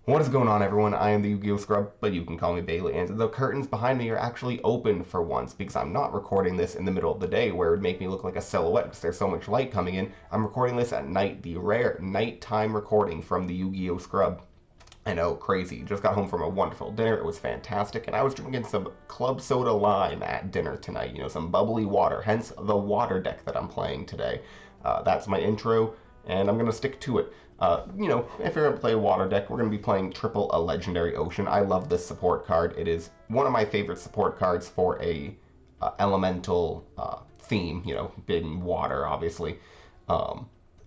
What is going on, everyone? I am the Yu-Gi-Oh! Scrub, but you can call me Bailey, and the curtains behind me are actually open for once because I'm not recording this in the middle of the day where it would make me look like a silhouette because there's so much light coming in. I'm recording this at night, the rare nighttime recording from the Yu-Gi-Oh! Scrub. I know, crazy. Just got home from a wonderful dinner. It was fantastic, and I was drinking some club soda lime at dinner tonight. Some bubbly water, hence the water deck that I'm playing today. That's my intro, and I'm going to stick to it. If you're going to play water deck, we're going to be playing triple a Legendary Ocean. I love this support card. It is one of my favorite support cards for a elemental theme, being water, obviously.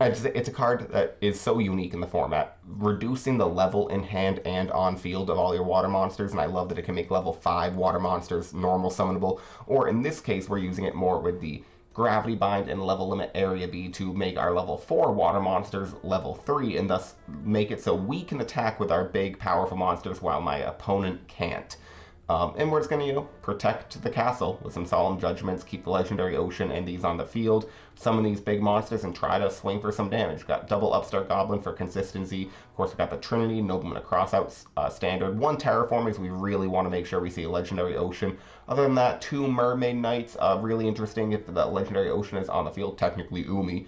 It's a card that is so unique in the format, reducing the level in hand and on field of all your water monsters, and I love that it can make level 5 water monsters normal summonable, or in this case, we're using it more with the Gravity Bind and Level Limit Area B to make our level 4 water monsters level 3, and thus make it so we can attack with our big, powerful monsters while my opponent can't. And we're just going to, protect the castle with some Solemn Judgments, keep the Legendary Ocean and these on the field, summon these big monsters, and try to swing for some damage. Got double Upstart Goblin for consistency. Of course, we got the Trinity, Nobleman of Crossouts standard. One Terraforming because we really want to make sure we see a Legendary Ocean. Other than that, 2 Mermaid Knights. Really interesting if the Legendary Ocean is on the field, technically Umi.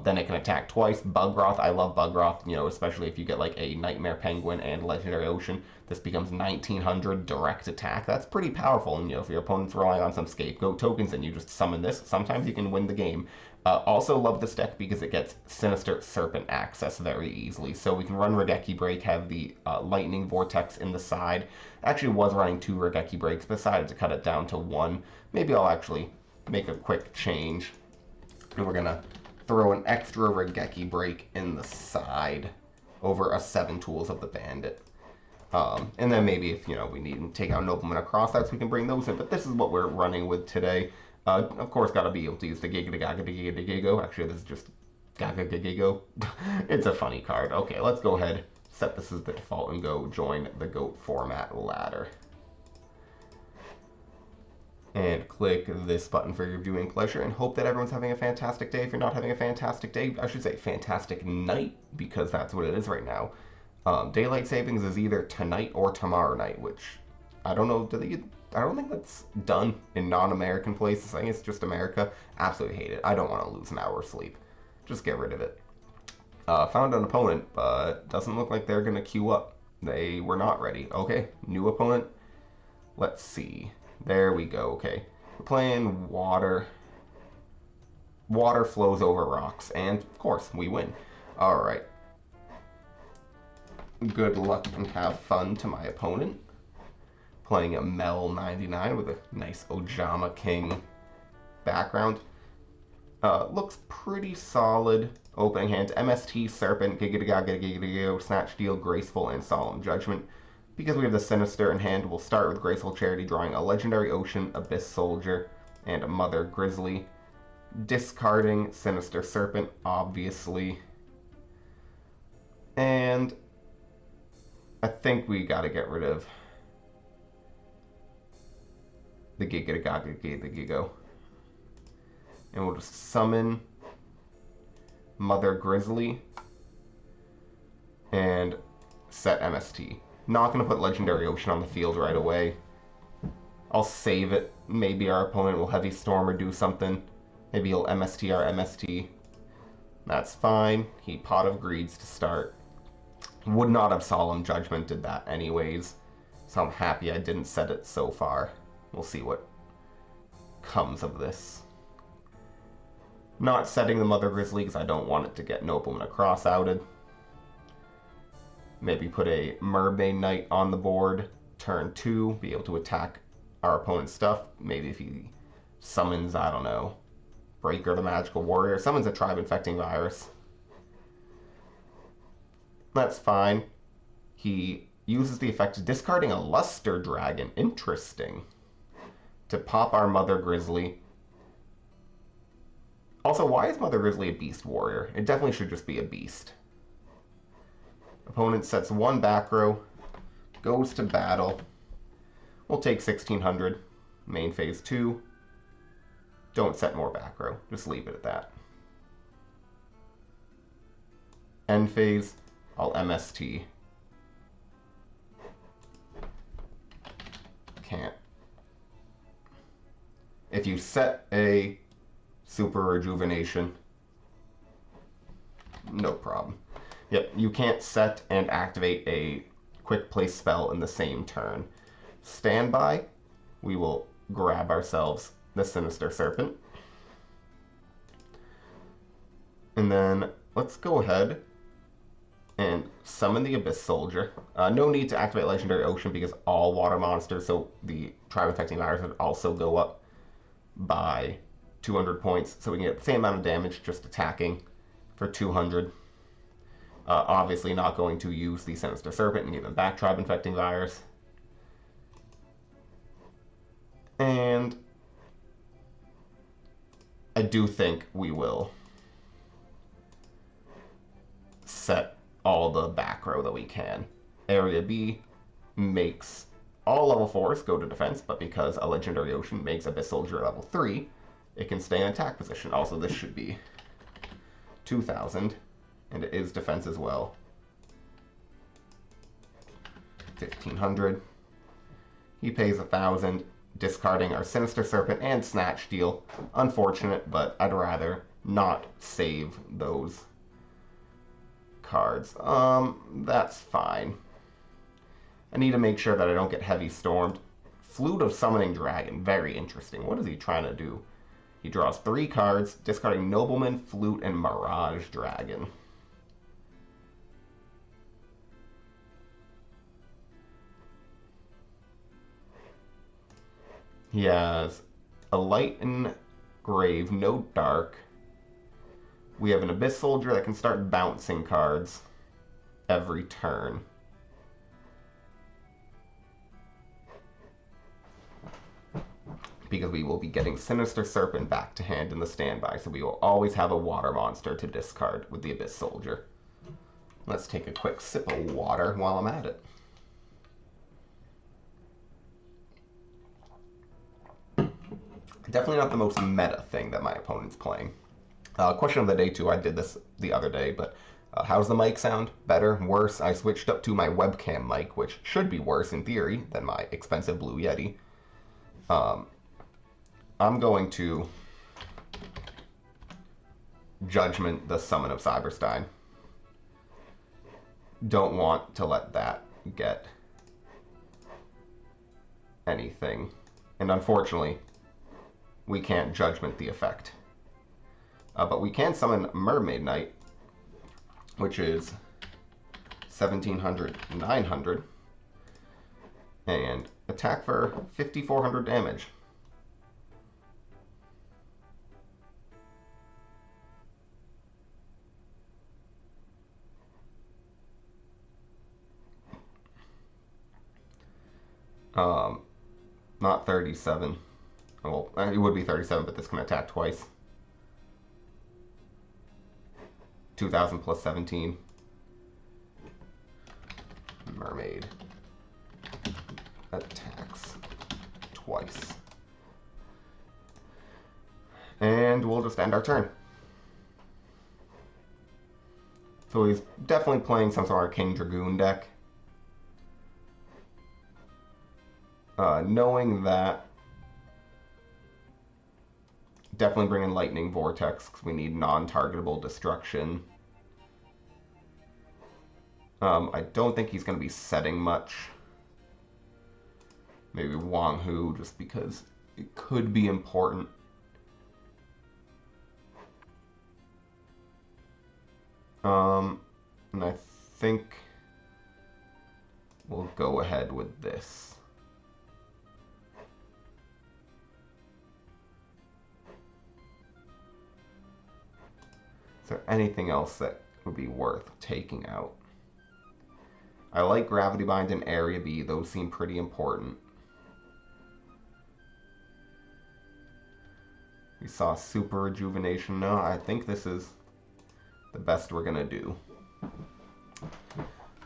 Then it can attack twice. Bugroth, I love Bugroth, especially if you get like a Nightmare Penguin and Legendary Ocean. This becomes 1900 direct attack. That's pretty powerful, and if your opponent's relying on some scapegoat tokens and you just summon this, sometimes you can win the game. Also love this deck because it gets Sinister Serpent access very easily. So we can run Raigeki Break, have the Lightning Vortex in the side. Actually was running 2 Raigeki Breaks, but decided to cut it down to 1. Maybe I'll actually make a quick change. And we're going to throw an extra Raigeki Break in the side over a 7 Tools of the Bandit. And then maybe if, we need to take out Nobleman of Crossouts, we can bring those in. But this is what we're running with today. Of course, gotta be able to use the YuGiOh. Actually, this is just YuGiOh. It's a funny card. Okay, let's go ahead, set this as the default, and go join the GOAT format ladder. And click this button for your viewing pleasure, and hope that everyone's having a fantastic day. If you're not having a fantastic day, I should say fantastic night, because that's what it is right now. Daylight savings is either tonight or tomorrow night, which I don't know. I don't think that's done in non-American places. I think it's just America. Absolutely hate it. I don't want to lose an hour of sleep. Just get rid of it. Found an opponent, but doesn't look like they're going to queue up. They were not ready. Okay, new opponent. Let's see. There we go. Okay, we're playing water. Water flows over rocks, and of course, we win. All right. Good luck and have fun to my opponent. Playing a Mel 99 with a nice Ojama King background. Looks pretty solid. Opening hands, MST, Serpent, YuGiOh, Snatch Deal, Graceful, and Solemn Judgment. Because we have the Sinister in hand, we'll start with Graceful Charity, drawing a Legendary Ocean, Abyss Soldier, and a Mother Grizzly. Discarding Sinister Serpent, obviously. And I think we gotta get rid of the YuGiOh. And we'll just summon Mother Grizzly and set MST. Not going to put Legendary Ocean on the field right away. I'll save it. Maybe our opponent will Heavy Storm or do something. Maybe he'll MST our MST. That's fine. He Pot of Greeds to start. Would not have Solemn Judgment, did that anyways. So I'm happy I didn't set it so far. We'll see what comes of this. Not setting the Mother Grizzly because I don't want it to get Nobleman of Cross-outed. Maybe put a Mermaid Knight on the board, turn 2, be able to attack our opponent's stuff. Maybe if he summons, I don't know, Breaker the Magical Warrior, summons a Tribe Infecting Virus. That's fine. He uses the effect of discarding a Luster Dragon, interesting, to pop our Mother Grizzly. Also, why is Mother Grizzly a Beast Warrior? It definitely should just be a Beast. Opponent sets 1 back row, goes to battle. We'll take 1600, main phase 2. Don't set more back row, just leave it at that. End phase, I'll MST if you set a Super Rejuvenation, no problem. Yep, you can't set and activate a quick play spell in the same turn. Standby, we will grab ourselves the Sinister Serpent. And then let's go ahead and summon the Abyss Soldier. No need to activate Legendary Ocean because all water monsters, so the Tribe Affecting Virus would also go up by 200 points. So we can get the same amount of damage just attacking for 200. Obviously not going to use the Sinister Serpent and give them back Tribe Infecting Virus. And I do think we will set all the back row that we can. Area B makes all level 4s go to defense, but because a Legendary Ocean makes Abyss Soldier level 3, it can stay in attack position. Also, this should be 2,000. And it is defense as well. 1,500. He pays 1,000, discarding our Sinister Serpent and Snatch Steal. Unfortunate, but I'd rather not save those cards. That's fine. I need to make sure that I don't get Heavy Stormed. Flute of Summoning Dragon, very interesting. What is he trying to do? He draws 3 cards, discarding Nobleman, Flute, and Mirage Dragon. He has a Light and Grave, no Dark. We have an Abyss Soldier that can start bouncing cards every turn. Because we will be getting Sinister Serpent back to hand in the standby, so we will always have a water monster to discard with the Abyss Soldier. Let's take a quick sip of water while I'm at it. Definitely not the most meta thing that my opponent's playing. Question of the day too, I did this the other day, but how's the mic sound? Better? Worse? I switched up to my webcam mic, which should be worse in theory than my expensive Blue Yeti. I'm going to Judgment the Summon of Cyberstein. Don't want to let that get anything. And unfortunately, we can't Judgment the effect. But we can summon Mermaid Knight, which is 1,700, 900, and attack for 5,400 damage. Not 37. Well, it would be 37, but this can attack twice. 2,000 plus 17. Mermaid attacks twice. And we'll just end our turn. So he's definitely playing some sort of King Dragoon deck. Knowing that, definitely bring in Lightning Vortex because we need non-targetable destruction. I don't think he's going to be setting much. Maybe Wang Hu, just because it could be important. And I think we'll go ahead with this. Is there anything else that would be worth taking out? I like Gravity Bind and Area B. Those seem pretty important. We saw Super Rejuvenation. No, I think this is the best we're going to do.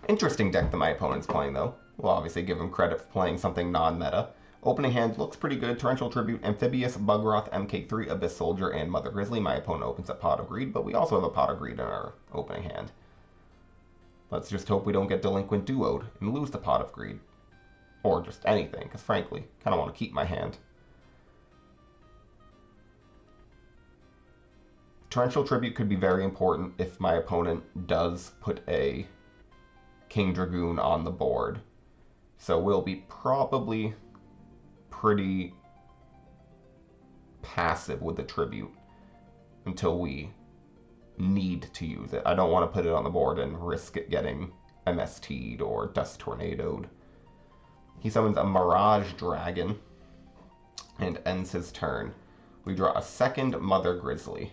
Interesting deck that my opponent's playing, though. We'll obviously give him credit for playing something non-meta. Opening hand looks pretty good. Torrential Tribute, Amphibious, Bugroth, MK3, Abyss Soldier, and Mother Grizzly. My opponent opens up Pot of Greed, but we also have a Pot of Greed in our opening hand. Let's just hope we don't get Delinquent Duo'd and lose the Pot of Greed. Or just anything, because frankly, kind of want to keep my hand. Torrential Tribute could be very important if my opponent does put a King Dragoon on the board. So we'll be probably pretty passive with the Tribute until we need to use it. I don't want to put it on the board and risk it getting MST'd or Dust Tornadoed. He summons a Mirage Dragon and ends his turn. We draw a second Mother Grizzly.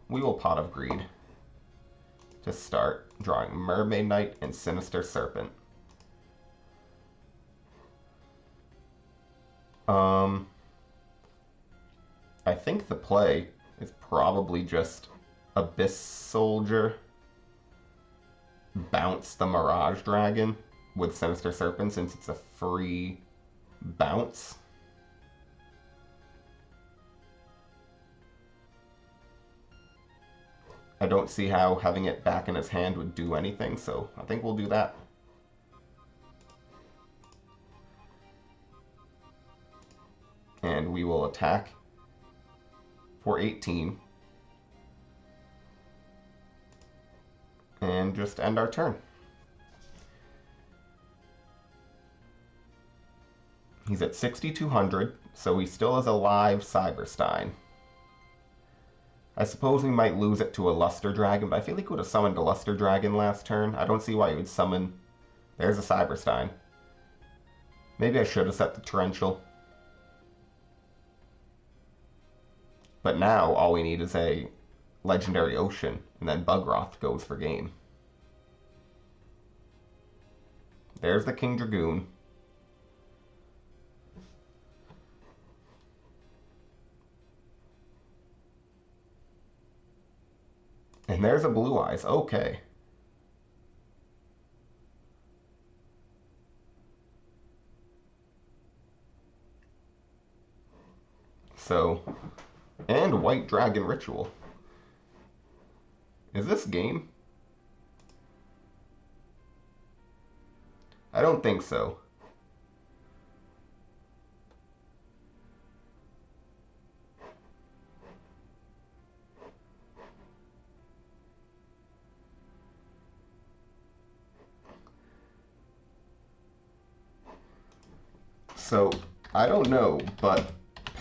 We will Pot of Greed to start, drawing Mermaid Knight and Sinister Serpent. I think the play is probably just Abyss Soldier, bounce the Mirage Dragon with Sinister Serpent since it's a free bounce. I don't see how having it back in his hand would do anything, so I think we'll do that. And we will attack for 18. And just end our turn. He's at 6,200, so he still has a live Cyberstein. I suppose we might lose it to a Luster Dragon, but I feel like he would have summoned a Luster Dragon last turn. I don't see why he would summon... There's a Cyberstein. Maybe I should have set the Torrential. But now all we need is a Legendary Ocean, and then Bugroth goes for game. There's the King Dragoon. And there's a Blue Eyes. Okay. So, and White Dragon Ritual. Is this game? I don't think so. So, I don't know, but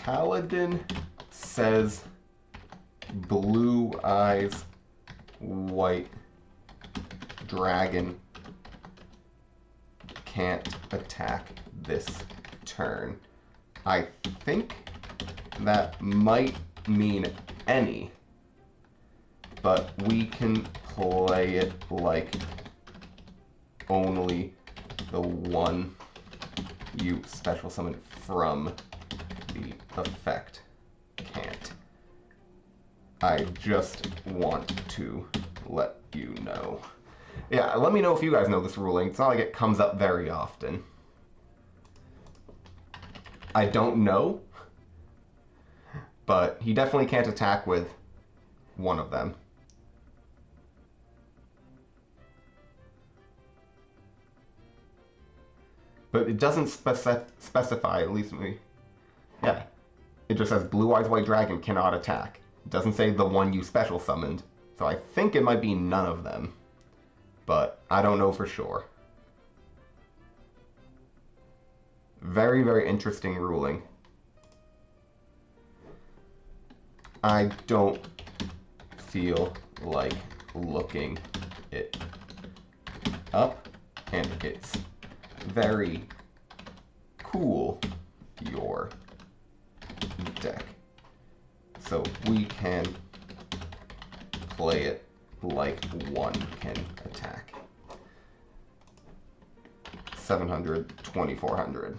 Paladin says Blue Eyes White Dragon can't attack this turn. I think that might mean any, but we can play it like only the one you special summon from the effect can't. I just want to let you know. Yeah, let me know if you guys know this ruling. It's not like it comes up very often. I don't know, but he definitely can't attack with one of them. But it doesn't specify, at least me. Yeah. It just says Blue Eyes White Dragon cannot attack. It doesn't say the one you special summoned. So I think it might be none of them. But I don't know for sure. Very, very interesting ruling. I don't feel like looking it up, and it's very cool, your deck. So we can play it like one can attack. 700, 2400.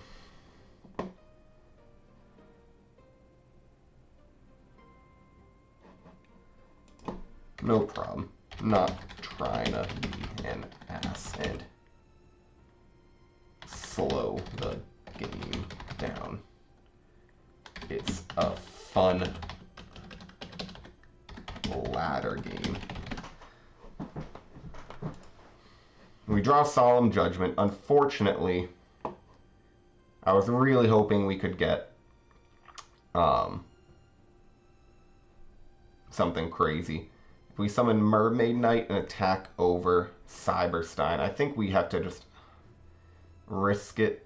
No problem. Not trying to be an ass and slow the game down. It's a fun ladder game. We draw Solemn Judgment. Unfortunately, I was really hoping we could get something crazy. If we summon Mermaid Knight and attack over Cyberstein, I think we have to just risk it.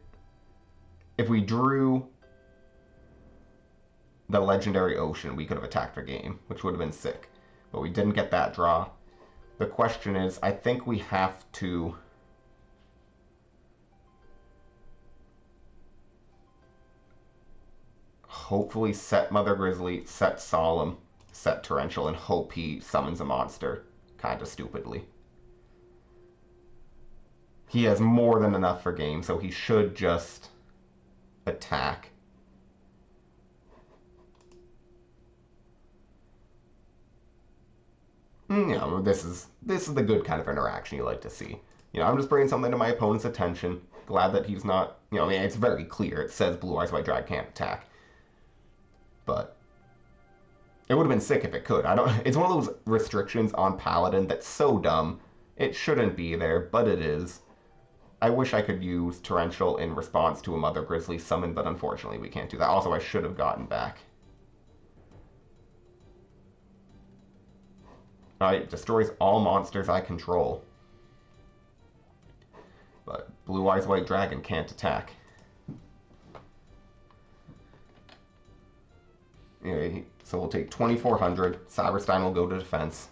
If we drew the Legendary Ocean, we could have attacked for game, which would have been sick. But we didn't get that draw. The question is, I think we have to hopefully set Mother Grizzly, set Solemn, set Torrential, and hope he summons a monster, kind of stupidly. He has more than enough for game, so he should just attack. You know, this is the good kind of interaction you like to see. You know, I'm just bringing something to my opponent's attention. Glad that he's not, you know, I mean, it's very clear. It says Blue Eyes White Dragon can't attack. But it would have been sick if it could. It's one of those restrictions on Paladin that's so dumb. It shouldn't be there, but it is. I wish I could use Torrential in response to a Mother Grizzly summon, but unfortunately we can't do that. Also, I should have gotten back. It destroys all monsters I control. But Blue Eyes White Dragon can't attack. Anyway, so we'll take 2,400. Cyberstein will go to defense.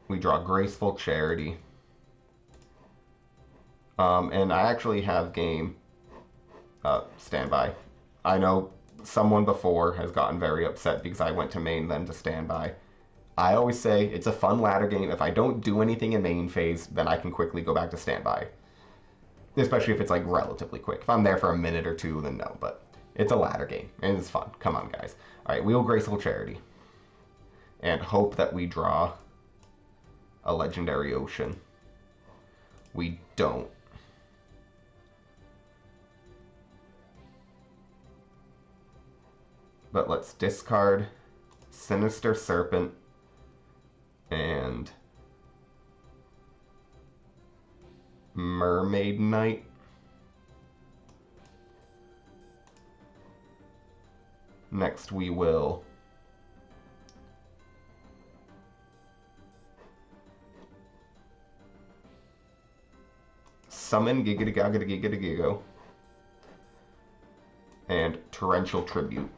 We draw Graceful Charity. And I actually have game standby. I know someone before has gotten very upset because I went to main then to standby. I always say it's a fun ladder game. If I don't do anything in main phase, then I can quickly go back to standby. Especially if it's like relatively quick. If I'm there for a minute or two, then no. But it's a ladder game and it's fun. Come on, guys. All right, we will Graceful Charity and hope that we draw a Legendary Ocean. We don't. But let's discard Sinister Serpent and Mermaid Knight. Next we will summon YuGiOh and Torrential Tribute.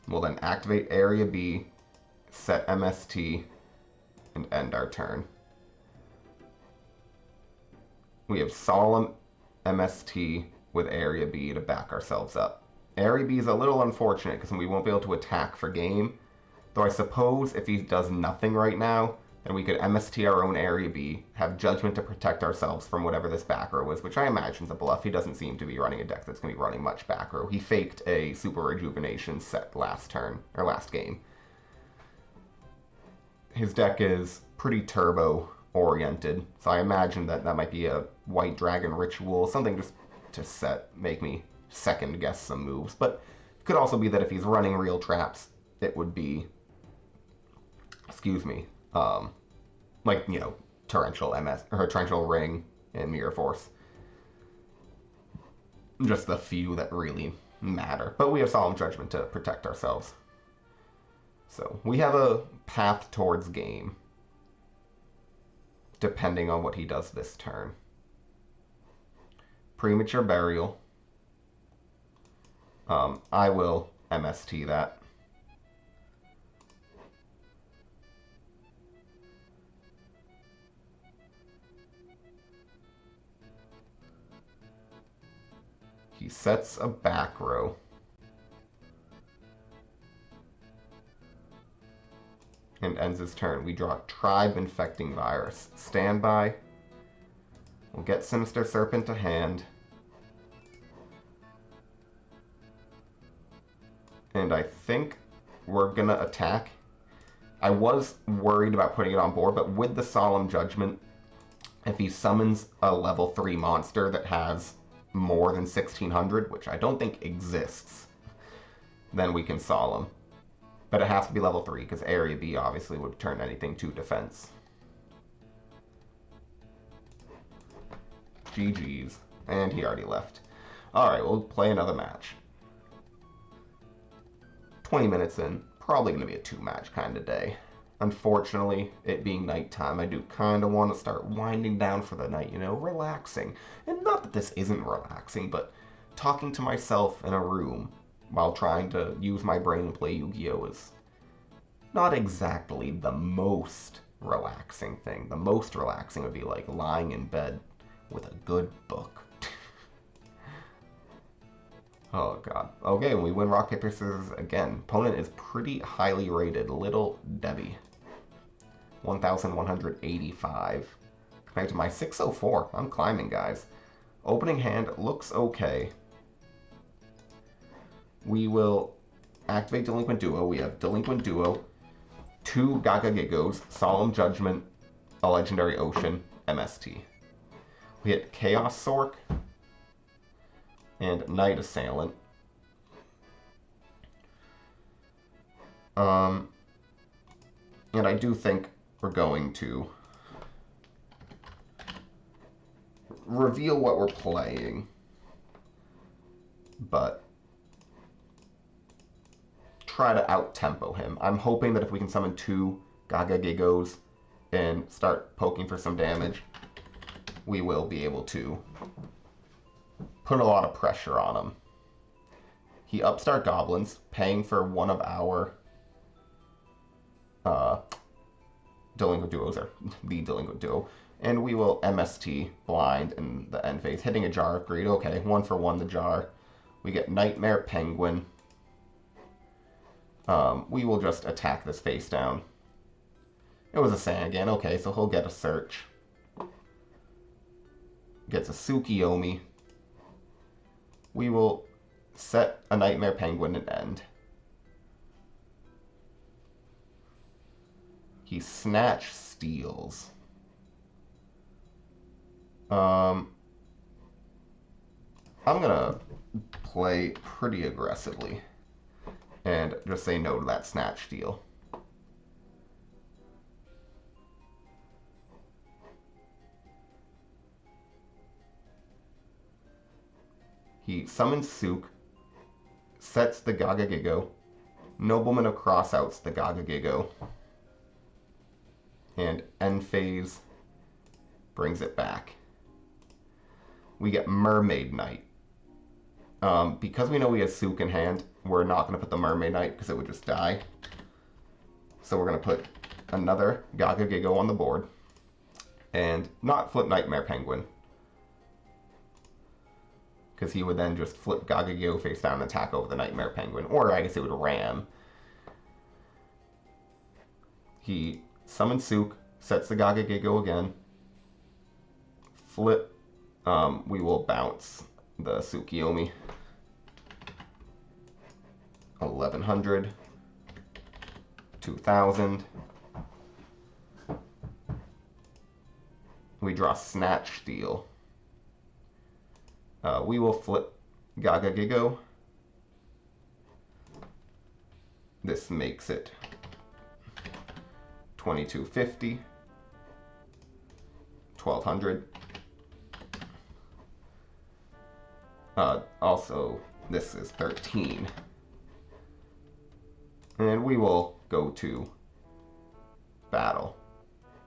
We'll then activate Area B, set MST, and end our turn. We have Solemn MST with Area B to back ourselves up. Area B is a little unfortunate because we won't be able to attack for game, though I suppose if he does nothing right now, then we could MST our own Area B, have Judgment to protect ourselves from whatever this back row is, which I imagine is a bluff. He doesn't seem to be running a deck that's going to be running much back row. He faked a Super Rejuvenation set last turn, or last game. His deck is pretty turbo oriented, so I imagine that that might be a White Dragon Ritual, something just to make me second guess some moves. But it could also be that if he's running real traps, it would be, like, you know, Torrential MS or Torrential Ring and Mirror Force. Just the few that really matter. But we have Solemn Judgment to protect ourselves. So we have a path towards game, depending on what he does this turn. Premature Burial. I will MST that. He sets a back row. And ends his turn. We draw Tribe Infecting Virus. Standby. We'll get Sinister Serpent to hand. And I think we're gonna attack. I was worried about putting it on board, but with the Solemn Judgment, if he summons a level 3 monster that has more than 1,600, which I don't think exists, then we can Solemn. But it has to be level 3, because Area B obviously would turn anything to defense. GG's. And he already left. Alright, we'll play another match. 20 minutes in. Probably going to be a 2-match kind of day. Unfortunately, it being nighttime, I do kind of want to start winding down for the night, you know, relaxing. And not that this isn't relaxing, but talking to myself in a room while trying to use my brain and play Yu-Gi-Oh! Is not exactly the most relaxing thing. The most relaxing would be like lying in bed with a good book. Oh god. Okay, we win rock, paper, scissors again. Opponent is pretty highly rated. Little Debbie. 1,185. Compared to my 604. I'm climbing, guys. Opening hand looks okay. We will activate Delinquent Duo. We have Delinquent Duo, 2 Gaga Gigos, Solemn Judgment, a Legendary Ocean, MST. We hit Chaos Sork and Night Assailant. And I do think we're going to reveal what we're playing, but try to out-tempo him. I'm hoping that if we can summon 2 Gaga Gigos and start poking for some damage, we will be able to put a lot of pressure on him. He upstart Goblins, paying for one of our Delinquent Duos, or the Delinquent Duo, and we will MST blind in the end phase, hitting a Jar of Greed. Okay, 1 for 1 the Jar. We get Nightmare Penguin. We will just attack this face down. It was a Sand again. Okay, so he'll get a Search. Gets a Tsukiyomi. We will set a Nightmare Penguin and end. He Snatch Steals. I'm gonna play pretty aggressively and just say no to that Snatch Steal. He summons Sook, sets the Gaga Gigo, Nobleman of Crossouts the Gaga Gigo, and end phase brings it back. We get Mermaid Knight. Because we know he has Sook in hand, we're not going to put the Mermaid Knight because it would just die. So we're going to put another Gaga Gigo on the board and not flip Nightmare Penguin, because he would then just flip Gaga Gigo face down and attack over the Nightmare Penguin, or I guess it would ram. He summons Sook, sets the Gaga Gigo again, flip, we will bounce the Tsukiyomi. 1,100, 2,000. We draw Snatch Steal. We will flip Gaga Gigo. This makes it 2,250, 1,200. Also, this is 13. And we will go to battle.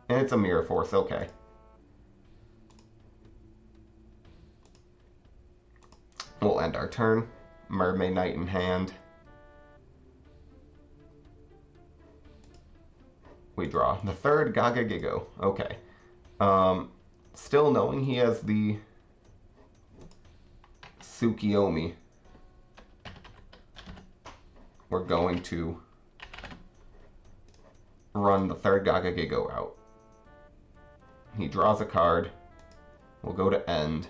And it's a Mirror Force, okay. We'll end our turn. Mermaid Knight in hand. We draw the third Gaga Gigo. Okay. Still knowing he has the Tsukiyomi, we're going to run the third Gaga Gigo out. He draws a card. We'll go to end.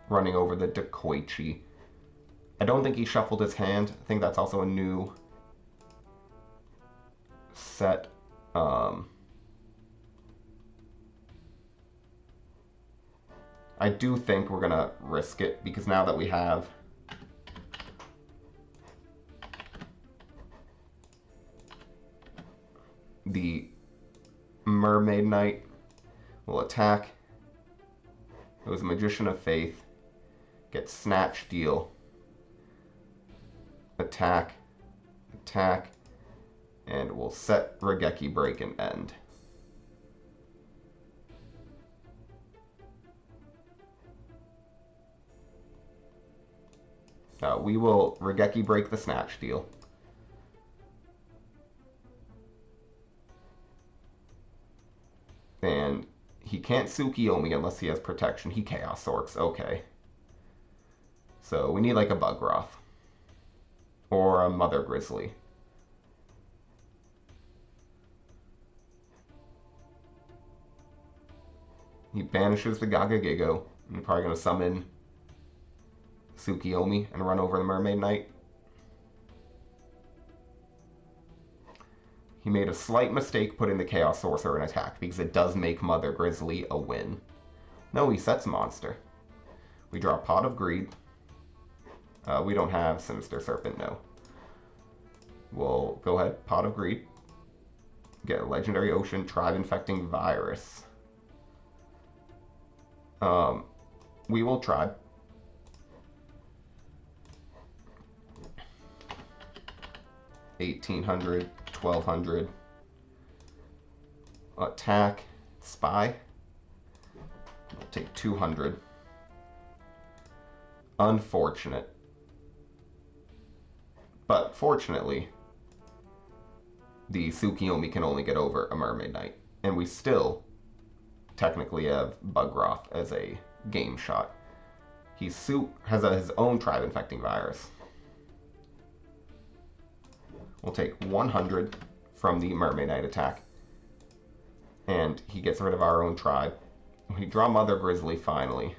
Running over the Dekoichi. I don't think he shuffled his hand. I think that's also a new set. I do think we're going to risk it, because now that we have the Mermaid Knight, we'll attack. It was a Magician of Faith. Get Snatch, deal. Attack. Attack. And we'll set Regeki break and end. We will Regeki break the Snatch, deal. And he can't Tsukiyomi unless he has protection. He Chaos Orcs. Okay. So we need like a Bugroth. Or a Mother Grizzly. He banishes the Gagagigo. I'm probably going to summon Tsukiyomi and run over the Mermaid Knight. He made a slight mistake putting the Chaos Sorcerer in attack, because it does make Mother Grizzly a win. No, he sets Monster. We draw Pot of Greed. We don't have Sinister Serpent, no. We'll go ahead, Pot of Greed. Get a Legendary Ocean, Tribe Infecting Virus. We will Tribe. $1,800, $1,200. Attack, Spy. I'll take 200. Unfortunate. But fortunately, the Tsukiyomi can only get over a Mermaid Knight. And we still technically have Bugroth as a game shot. He has his own Tribe Infecting Virus. We'll take 100 from the Mermaid Knight attack. And he gets rid of our own tribe. We draw Mother Grizzly finally.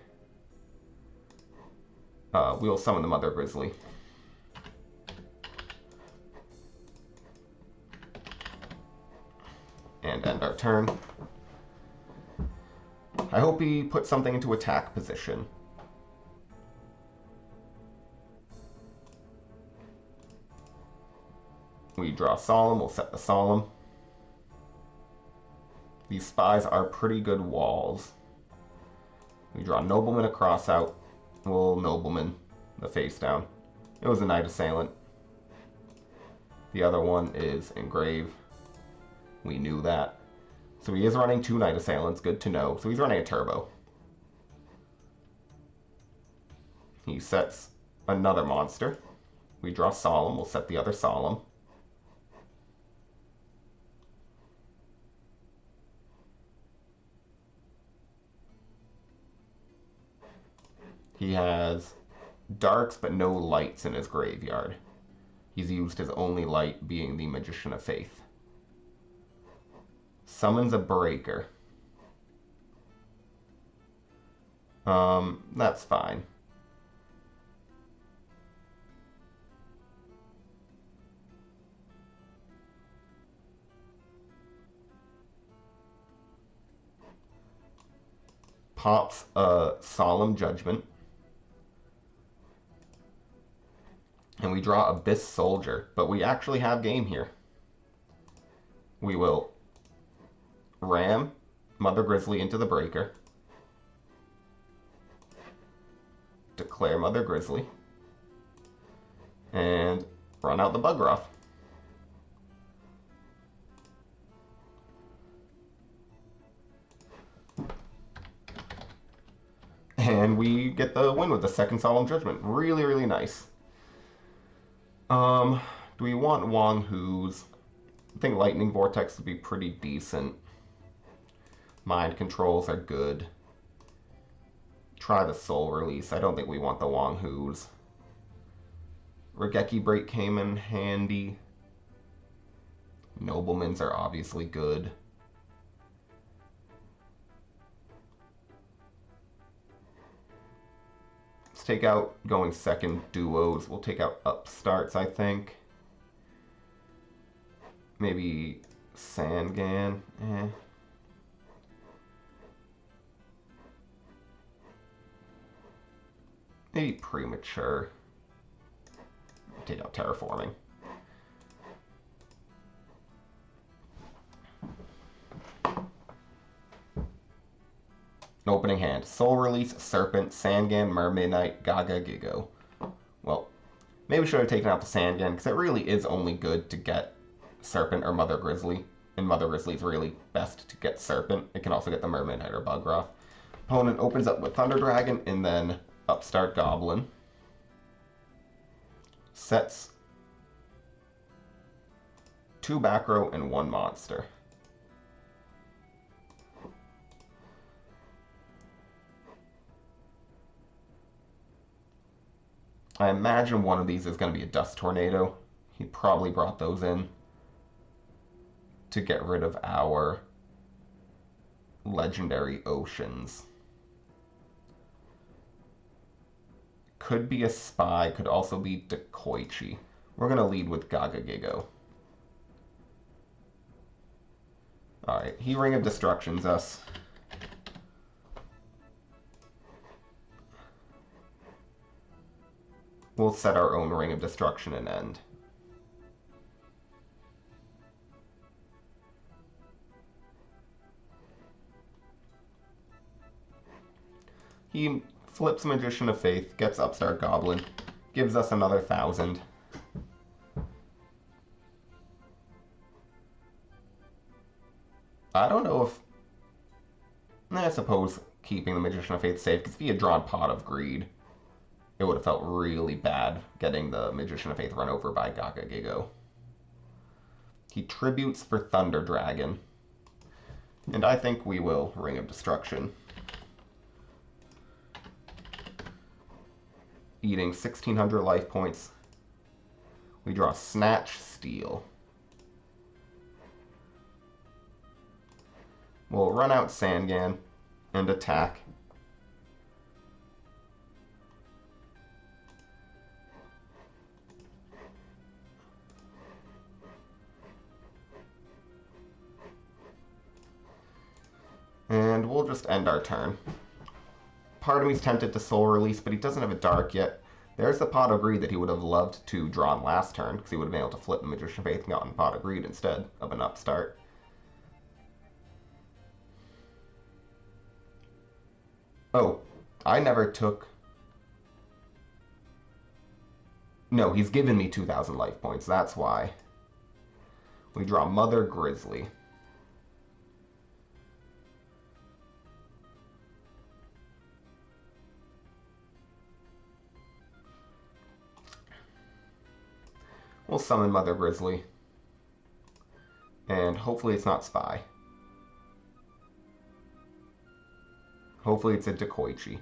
We will summon the Mother Grizzly. And end our turn. I hope he puts something into attack position. We draw Solemn, we'll set the Solemn. These spies are pretty good walls. We draw Nobleman, a cross out. We'll Nobleman the face down. It was a Knight Assailant. The other one is Engrave. We knew that. So he is running 2 Knight Assailants, good to know. So he's running a Turbo. He sets another monster. We draw Solemn, we'll set the other Solemn. He has darks but no lights in his graveyard. He's used his only light being the Magician of Faith. Summons a Breaker. That's fine. Pops a Solemn Judgment. And we draw Abyss Soldier, but we actually have game here. We will ram Mother Grizzly into the Breaker. Declare Mother Grizzly. And run out the Bugroth. And we get the win with the second Solemn Judgment. Really, really nice. Do we want Wong Hu's? I think Lightning Vortex would be pretty decent. Mind Controls are good. Try the Soul Release. I don't think we want the Wong Hu's. Regeki Break came in handy. Noblemans are obviously good. Let's take out going second duos. We'll take out upstarts, I think. Maybe Sangan. Maybe premature. Take out terraforming. Opening hand. Soul Release, Serpent, Sandgan, Mermaid Knight, YuGiOh. Well, maybe we should have taken out the Sandgan, because it really is only good to get Serpent or Mother Grizzly. And Mother Grizzly is really best to get Serpent. It can also get the Mermaid Knight or Bugroth. Opponent opens up with Thunder Dragon, and then Upstart Goblin. Sets 2 back row and 1 monster. I imagine one of these is going to be a Dust Tornado. He probably brought those in to get rid of our legendary oceans. Could be a Spy, could also be Dekoichi. We're going to lead with YuGiOh. Alright, he Ring of Destructions us. We'll set our own Ring of Destruction and end. He flips Magician of Faith, gets Upstart Goblin, gives us another 1,000. I don't know if... I suppose keeping the Magician of Faith safe, because if he had drawn Pot of Greed, it would have felt really bad getting the Magician of Faith run over by YuGiOh. He tributes for Thunder Dragon. And I think we will Ring of Destruction. Eating 1,600 life points. We draw Snatch, Steal. We'll run out Sandgan and attack. And we'll just end our turn. Part of me's tempted to Soul Release, but he doesn't have a Dark yet. There's the Pot of Greed that he would have loved to draw on last turn, because he would have been able to flip the Magician of Faith and gotten Pot of Greed instead of an Upstart. Oh, I never took... No, he's given me 2,000 life points, that's why. We draw Mother Grizzly. We'll summon Mother Grizzly. And hopefully it's not Spy. Hopefully it's a Dekoichi.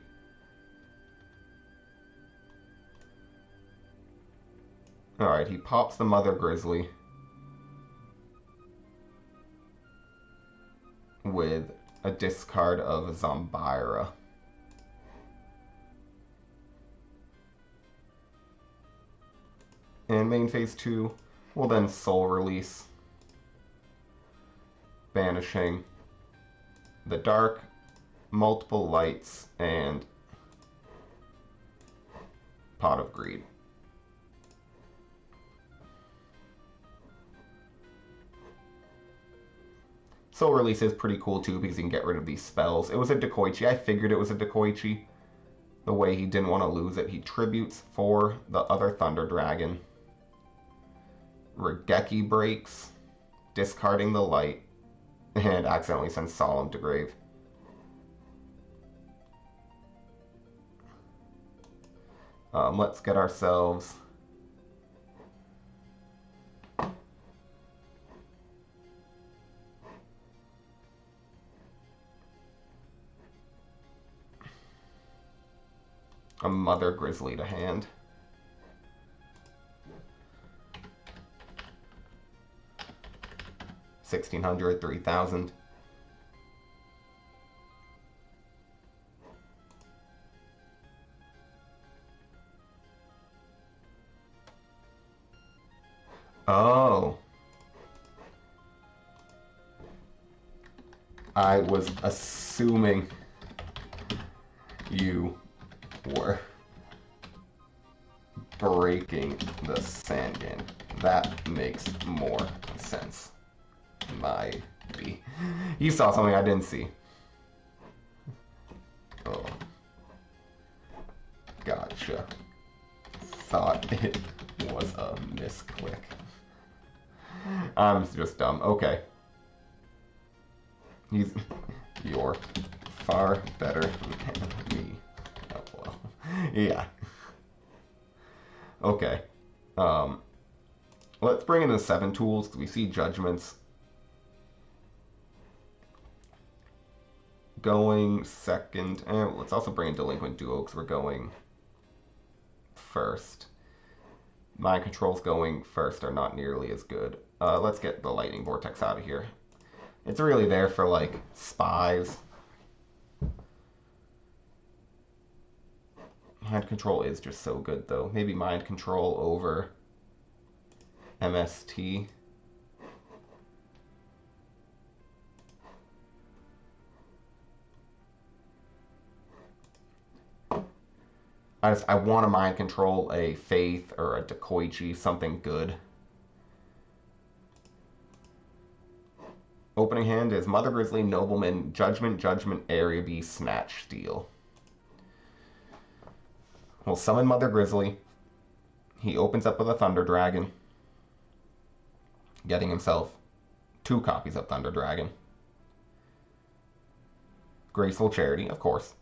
Alright, he pops the Mother Grizzly with a discard of Zombira. And main phase 2 will then Soul Release, banishing the Dark, multiple lights, and Pot of Greed. Soul Release is pretty cool too because you can get rid of these spells. It was a Dekoichi. I figured it was a Dekoichi. The way he didn't want to lose it, he tributes for the other Thunder Dragon. Regeki breaks, discarding the light, and accidentally sends Solemn to grave. Let's get ourselves a Mother Grizzly to hand. $1,600, 3,000. Oh. I was assuming you were breaking the Sandgan. That makes more sense. Maybe. You saw something I didn't see. Oh. Gotcha. Thought it was a misclick. I'm just dumb. Okay. You're far better than me. Oh, well. Yeah. Okay. Let's bring in the 7 tools, because we see judgments going second. And let's also bring in delinquent duo, because we're going first. Mind controls going first are not nearly as good. Let's get the lightning vortex out of here. It's really there for, like, spies. Mind control is just so good, though. Maybe mind control over MST. I want to mind control a Faith or a Dekoichi, something good. Opening hand is Mother Grizzly, Nobleman, Judgment, Judgment, Area B, Snatch, Steal. We'll summon Mother Grizzly. He opens up with a Thunder Dragon, getting himself 2 copies of Thunder Dragon. Graceful Charity, of course.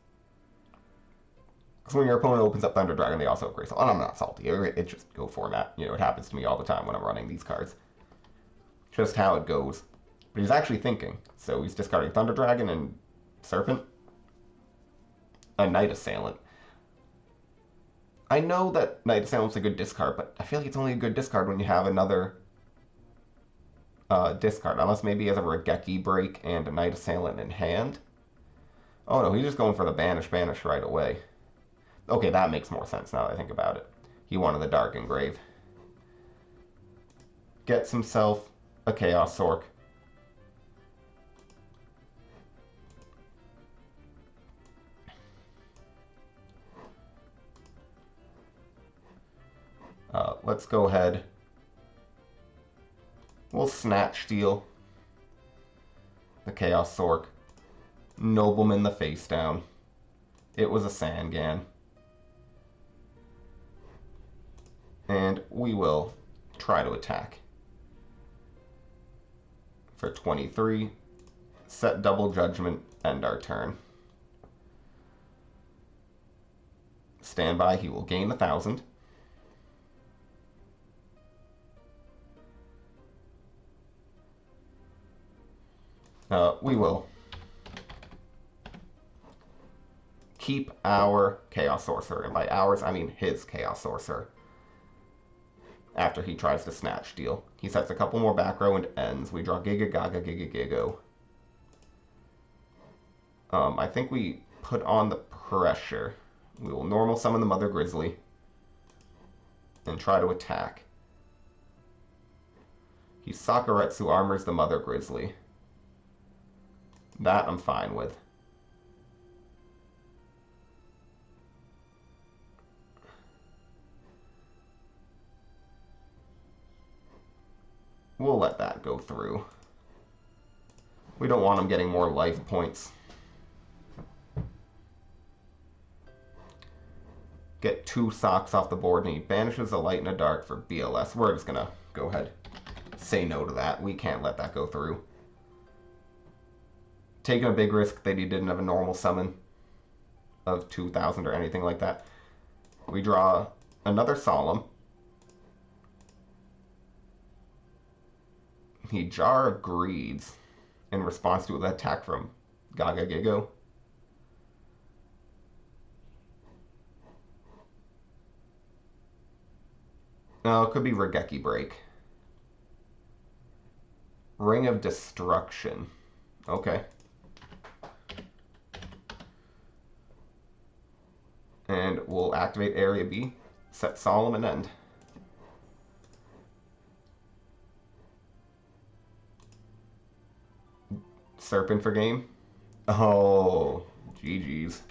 Because when your opponent opens up Thunder Dragon, they also have Graceful. And I'm not salty. It just go format. You know, it happens to me all the time when I'm running these cards. Just how it goes. But he's actually thinking. So he's discarding Thunder Dragon and Serpent. A Night Assailant. I know that Night Assailant's a good discard, but I feel like it's only a good discard when you have another discard. Unless maybe he has a Regeki Break and a Night Assailant in hand. Oh no, he's just going for the banish right away. Okay, that makes more sense now that I think about it. He wanted the Dark Engrave. Gets himself a Chaos Sork. Let's go ahead. We'll Snatch Steal the Chaos Sork. Nobleman the face down. It was a Sandgan. And we will try to attack. For 23, set double judgment, end our turn. Stand by, he will gain 1,000. We will keep our Chaos Sorcerer, and by ours I mean his Chaos Sorcerer. After he tries to Snatch Steal. He sets a couple more back row and ends. We draw Giga Gaga Giga Gigo. I think we put on the pressure. We will normal summon the Mother Grizzly and try to attack. He Sakuretsu armors the Mother Grizzly. That I'm fine with. We'll let that go through. We don't want him getting more life points. Get 2 socks off the board, and he banishes a light and a dark for BLS. We're just gonna go ahead. Say no to that. We can't let that go through. Taking a big risk that he didn't have a normal summon of 2,000 or anything like that. We draw another Solemn. He Jar of Greeds in response to an attack from Gaga Gigo. No, it could be Regeki Break. Ring of Destruction. Okay. And we'll activate Area B, set Solemn, and end. Serpent for game. Oh, GG's.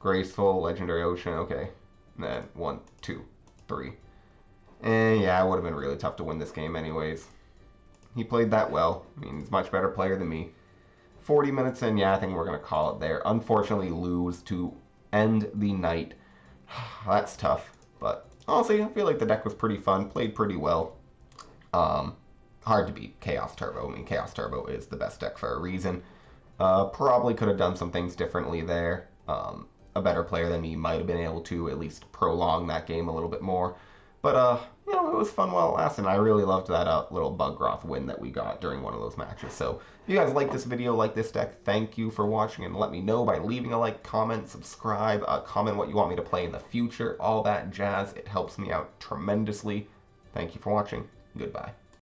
Graceful, Legendary Ocean, okay. And then 1, 2, 3. And yeah, it would have been really tough to win this game anyways. He played that well. I mean, he's a much better player than me. 40 minutes in, yeah, I think we're going to call it there. Unfortunately, lose to end the night. That's tough. But honestly, I feel like the deck was pretty fun. Played pretty well. Hard to beat Chaos Turbo. I mean, Chaos Turbo is the best deck for a reason. Probably could have done some things differently there. A better player than me might have been able to at least prolong that game a little bit more. But, you know, it was fun while it lasted. I really loved that little Bugroth win that we got during one of those matches. So, if you guys like this video, like this deck, thank you for watching. And let me know by leaving a like, comment, subscribe, comment what you want me to play in the future. All that jazz. It helps me out tremendously. Thank you for watching. Goodbye.